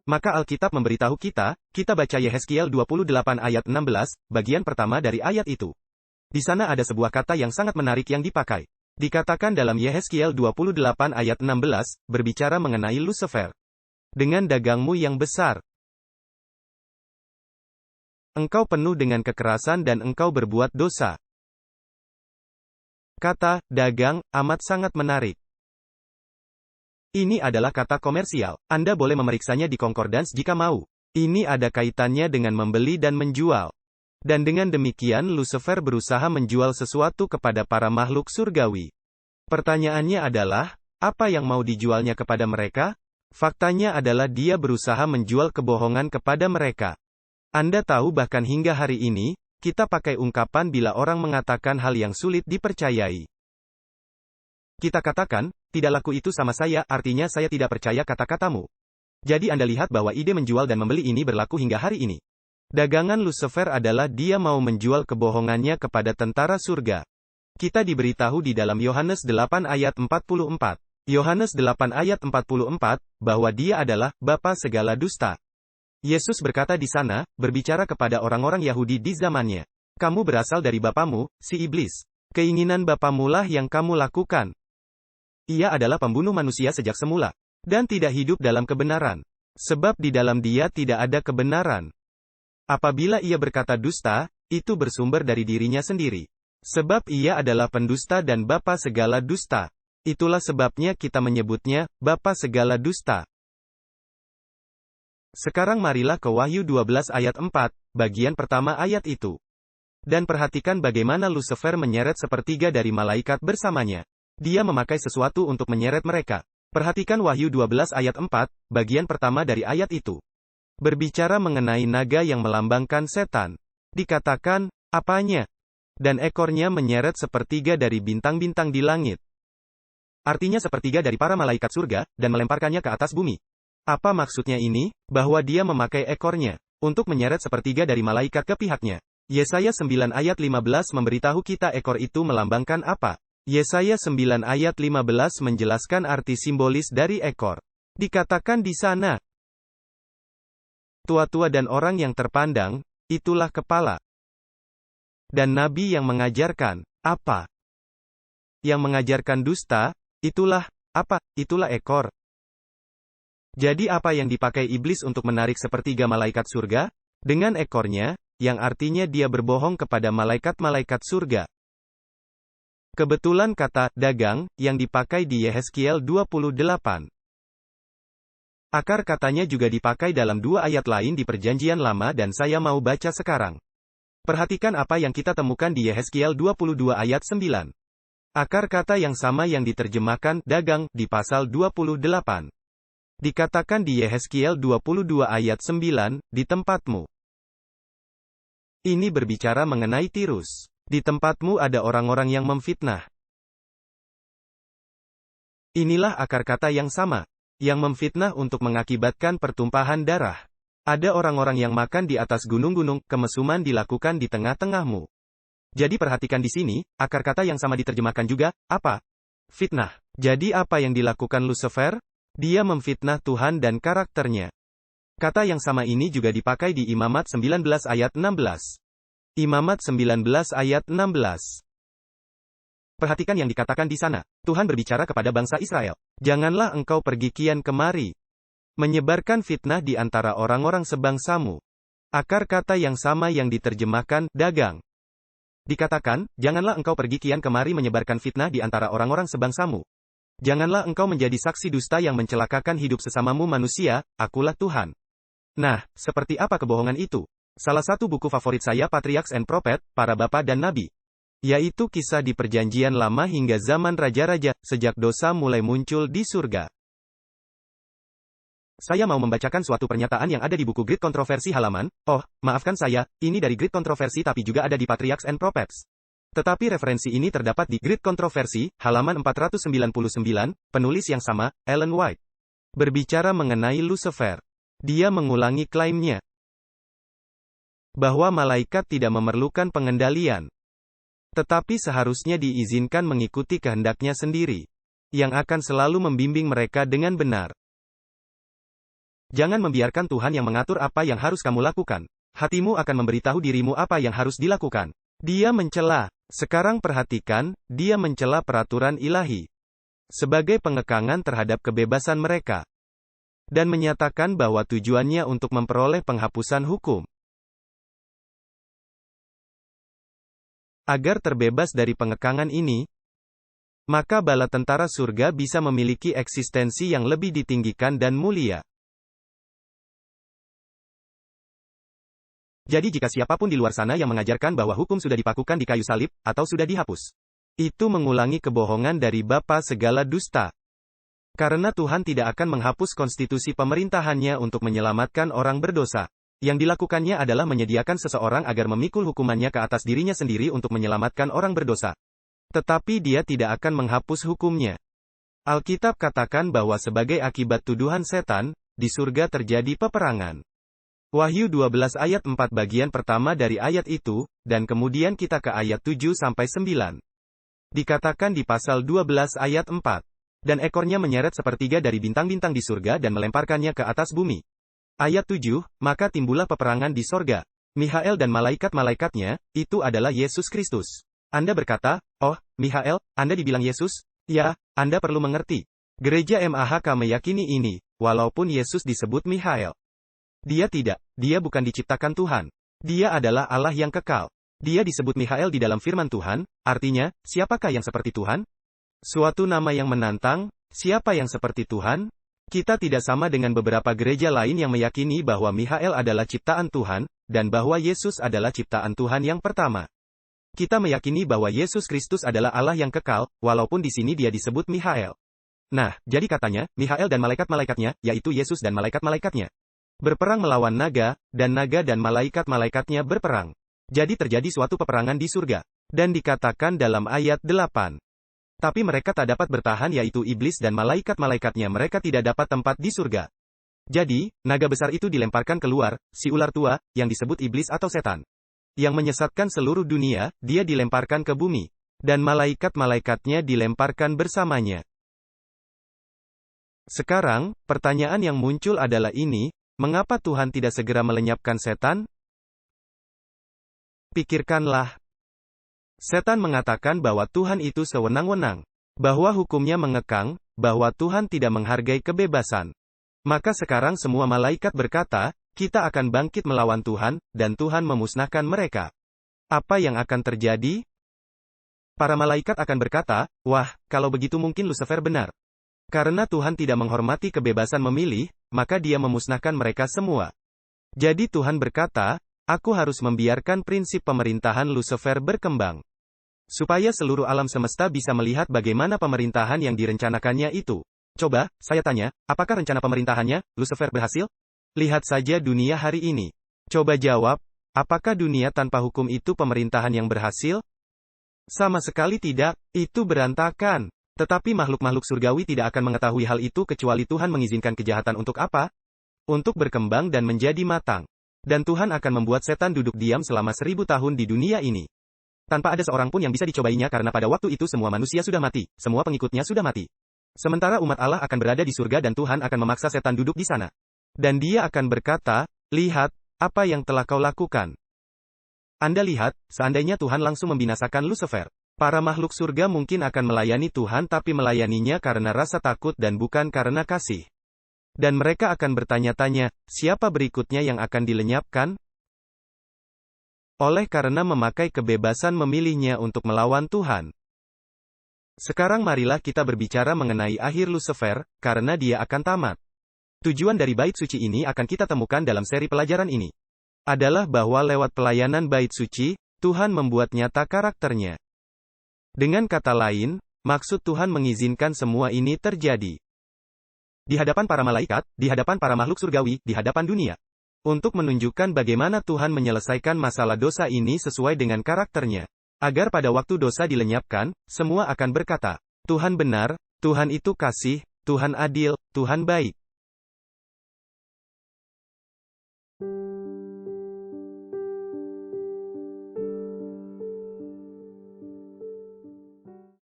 Maka Alkitab memberitahu kita baca Yehezkiel 28 ayat 16, bagian pertama dari ayat itu. Di sana ada sebuah kata yang sangat menarik yang dipakai. Dikatakan dalam Yehezkiel 28 ayat 16, berbicara mengenai Lucifer. Dengan dagangmu yang besar, engkau penuh dengan kekerasan dan engkau berbuat dosa. Kata dagang amat sangat menarik. Ini adalah kata komersial. Anda boleh memeriksanya di Concordance jika mau. Ini ada kaitannya dengan membeli dan menjual. Dan dengan demikian Lucifer berusaha menjual sesuatu kepada para makhluk surgawi. Pertanyaannya adalah, apa yang mau dijualnya kepada mereka? Faktanya adalah dia berusaha menjual kebohongan kepada mereka. Anda tahu bahkan hingga hari ini, kita pakai ungkapan bila orang mengatakan hal yang sulit dipercayai. Kita katakan, tidak laku itu sama saya, artinya saya tidak percaya kata-katamu. Jadi Anda lihat bahwa ide menjual dan membeli ini berlaku hingga hari ini. Dagangan Lucifer adalah dia mau menjual kebohongannya kepada tentara surga. Kita diberitahu di dalam Yohanes 8 ayat 44. Yohanes 8 ayat 44, bahwa dia adalah bapa segala dusta. Yesus berkata di sana, berbicara kepada orang-orang Yahudi di zamannya. Kamu berasal dari bapamu, si iblis. Keinginan bapamulah yang kamu lakukan. Ia adalah pembunuh manusia sejak semula. Dan tidak hidup dalam kebenaran. Sebab di dalam dia tidak ada kebenaran. Apabila ia berkata dusta, itu bersumber dari dirinya sendiri. Sebab ia adalah pendusta dan bapa segala dusta. Itulah sebabnya kita menyebutnya, bapa segala dusta. Sekarang marilah ke Wahyu 12 ayat 4, bagian pertama ayat itu. Dan perhatikan bagaimana Lucifer menyeret sepertiga dari malaikat bersamanya. Dia memakai sesuatu untuk menyeret mereka. Perhatikan Wahyu 12 ayat 4, bagian pertama dari ayat itu. Berbicara mengenai naga yang melambangkan setan. Dikatakan, apanya? Dan ekornya menyeret sepertiga dari bintang-bintang di langit. Artinya sepertiga dari para malaikat surga, dan melemparkannya ke atas bumi. Apa maksudnya ini? Bahwa dia memakai ekornya untuk menyeret sepertiga dari malaikat ke pihaknya. Yesaya 9 ayat 15 memberitahu kita ekor itu melambangkan apa? Yesaya 9 ayat 15 menjelaskan arti simbolis dari ekor. Dikatakan di sana, tua-tua dan orang yang terpandang, itulah kepala. Dan nabi yang mengajarkan, apa? Yang mengajarkan dusta, itulah, apa? Itulah ekor. Jadi apa yang dipakai iblis untuk menarik sepertiga malaikat surga? Dengan ekornya, yang artinya dia berbohong kepada malaikat-malaikat surga. Kebetulan kata dagang yang dipakai di Yehezkiel 28. Akar katanya juga dipakai dalam dua ayat lain di Perjanjian Lama dan saya mau baca sekarang. Perhatikan apa yang kita temukan di Yehezkiel 22 ayat 9. Akar kata yang sama yang diterjemahkan dagang di pasal 28. Dikatakan di Yehezkiel 22 ayat 9, di tempatmu. Ini berbicara mengenai Tirus. Di tempatmu ada orang-orang yang memfitnah. Inilah akar kata yang sama, yang memfitnah untuk mengakibatkan pertumpahan darah. Ada orang-orang yang makan di atas gunung-gunung, kemesuman dilakukan di tengah-tengahmu. Jadi perhatikan di sini, akar kata yang sama diterjemahkan juga, apa? Fitnah. Jadi apa yang dilakukan Lucifer? Dia memfitnah Tuhan dan karakternya. Kata yang sama ini juga dipakai di Imamat 19 ayat 16. Imamat 19 ayat 16. Perhatikan yang dikatakan di sana. Tuhan berbicara kepada bangsa Israel. Janganlah engkau pergi kian kemari, menyebarkan fitnah di antara orang-orang sebangsamu. Akar kata yang sama yang diterjemahkan, dagang. Dikatakan, janganlah engkau pergi kian kemari menyebarkan fitnah di antara orang-orang sebangsamu. Janganlah engkau menjadi saksi dusta yang mencelakakan hidup sesamamu manusia, akulah Tuhan. Nah, seperti apa kebohongan itu? Salah satu buku favorit saya Patriarchs and Prophets, para bapa dan nabi. Yaitu kisah di Perjanjian Lama hingga zaman raja-raja, sejak dosa mulai muncul di surga. Saya mau membacakan suatu pernyataan yang ada di buku Great Controversy halaman, maafkan saya, ini dari Great Controversy tapi juga ada di Patriarchs and Prophets. Tetapi referensi ini terdapat di Great Controversy, halaman 499, penulis yang sama, Ellen White. Berbicara mengenai Lucifer. Dia mengulangi klaimnya bahwa malaikat tidak memerlukan pengendalian, tetapi seharusnya diizinkan mengikuti kehendaknya sendiri, yang akan selalu membimbing mereka dengan benar. Jangan membiarkan Tuhan yang mengatur apa yang harus kamu lakukan. Hatimu akan memberitahu dirimu apa yang harus dilakukan. Dia mencela. Sekarang perhatikan, dia mencela peraturan ilahi sebagai pengekangan terhadap kebebasan mereka, dan menyatakan bahwa tujuannya untuk memperoleh penghapusan hukum. Agar terbebas dari pengekangan ini, maka bala tentara surga bisa memiliki eksistensi yang lebih ditinggikan dan mulia. Jadi jika siapapun di luar sana yang mengajarkan bahwa hukum sudah dipakukan di kayu salib, atau sudah dihapus, itu mengulangi kebohongan dari bapa segala dusta. Karena Tuhan tidak akan menghapus konstitusi pemerintahannya untuk menyelamatkan orang berdosa. Yang dilakukannya adalah menyediakan seseorang agar memikul hukumannya ke atas dirinya sendiri untuk menyelamatkan orang berdosa. Tetapi dia tidak akan menghapus hukumnya. Alkitab katakan bahwa sebagai akibat tuduhan setan, di surga terjadi peperangan. Wahyu 12 ayat 4 bagian pertama dari ayat itu, dan kemudian kita ke ayat 7-9. Dikatakan di pasal 12 ayat 4. Dan ekornya menyeret sepertiga dari bintang-bintang di surga dan melemparkannya ke atas bumi. Ayat 7, maka timbullah peperangan di sorga. Mikhael dan malaikat-malaikatnya, itu adalah Yesus Kristus. Anda berkata, oh, Mikhael, Anda dibilang Yesus? Ya, Anda perlu mengerti. Gereja MAHK meyakini ini, walaupun Yesus disebut Mikhael. Dia tidak, dia bukan diciptakan Tuhan. Dia adalah Allah yang kekal. Dia disebut Mikhael di dalam firman Tuhan, artinya, siapakah yang seperti Tuhan? Suatu nama yang menantang, siapa yang seperti Tuhan? Kita tidak sama dengan beberapa gereja lain yang meyakini bahwa Mikhael adalah ciptaan Tuhan, dan bahwa Yesus adalah ciptaan Tuhan yang pertama. Kita meyakini bahwa Yesus Kristus adalah Allah yang kekal, walaupun di sini dia disebut Mikhael. Nah, jadi katanya, Mikhael dan malaikat-malaikatnya, yaitu Yesus dan malaikat-malaikatnya, berperang melawan naga dan malaikat-malaikatnya berperang. Jadi terjadi suatu peperangan di surga. Dan dikatakan dalam ayat 8. Tapi mereka tak dapat bertahan yaitu iblis dan malaikat-malaikatnya mereka tidak dapat tempat di surga. Jadi, naga besar itu dilemparkan keluar, si ular tua, yang disebut iblis atau setan, yang menyesatkan seluruh dunia, dia dilemparkan ke bumi. Dan malaikat-malaikatnya dilemparkan bersamanya. Sekarang, pertanyaan yang muncul adalah ini, mengapa Tuhan tidak segera melenyapkan setan? Pikirkanlah. Setan mengatakan bahwa Tuhan itu sewenang-wenang, bahwa hukumnya mengekang, bahwa Tuhan tidak menghargai kebebasan. Maka sekarang semua malaikat berkata, kita akan bangkit melawan Tuhan, dan Tuhan memusnahkan mereka. Apa yang akan terjadi? Para malaikat akan berkata, wah, kalau begitu mungkin Lucifer benar. Karena Tuhan tidak menghormati kebebasan memilih, maka dia memusnahkan mereka semua. Jadi Tuhan berkata, aku harus membiarkan prinsip pemerintahan Lucifer berkembang. Supaya seluruh alam semesta bisa melihat bagaimana pemerintahan yang direncanakannya itu. Coba, saya tanya, apakah rencana pemerintahannya, Lucifer berhasil? Lihat saja dunia hari ini. Coba jawab, apakah dunia tanpa hukum itu pemerintahan yang berhasil? Sama sekali tidak, itu berantakan. Tetapi makhluk-makhluk surgawi tidak akan mengetahui hal itu kecuali Tuhan mengizinkan kejahatan untuk apa? Untuk berkembang dan menjadi matang. Dan Tuhan akan membuat setan duduk diam selama 1000 tahun di dunia ini. Tanpa ada seorang pun yang bisa dicobainya karena pada waktu itu semua manusia sudah mati, semua pengikutnya sudah mati. Sementara umat Allah akan berada di surga dan Tuhan akan memaksa setan duduk di sana. Dan dia akan berkata, lihat, apa yang telah kau lakukan. Anda lihat, seandainya Tuhan langsung membinasakan Lucifer. Para makhluk surga mungkin akan melayani Tuhan tapi melayaninya karena rasa takut dan bukan karena kasih. Dan mereka akan bertanya-tanya, siapa berikutnya yang akan dilenyapkan? Oleh karena memakai kebebasan memilihnya untuk melawan Tuhan. Sekarang marilah kita berbicara mengenai akhir Lucifer, karena dia akan tamat. Tujuan dari bait suci ini akan kita temukan dalam seri pelajaran ini. Adalah bahwa lewat pelayanan bait suci, Tuhan membuat nyata karakternya. Dengan kata lain, maksud Tuhan mengizinkan semua ini terjadi. Di hadapan para malaikat, di hadapan para makhluk surgawi, di hadapan dunia. Untuk menunjukkan bagaimana Tuhan menyelesaikan masalah dosa ini sesuai dengan karakternya. Agar pada waktu dosa dilenyapkan, semua akan berkata, Tuhan benar, Tuhan itu kasih, Tuhan adil, Tuhan baik.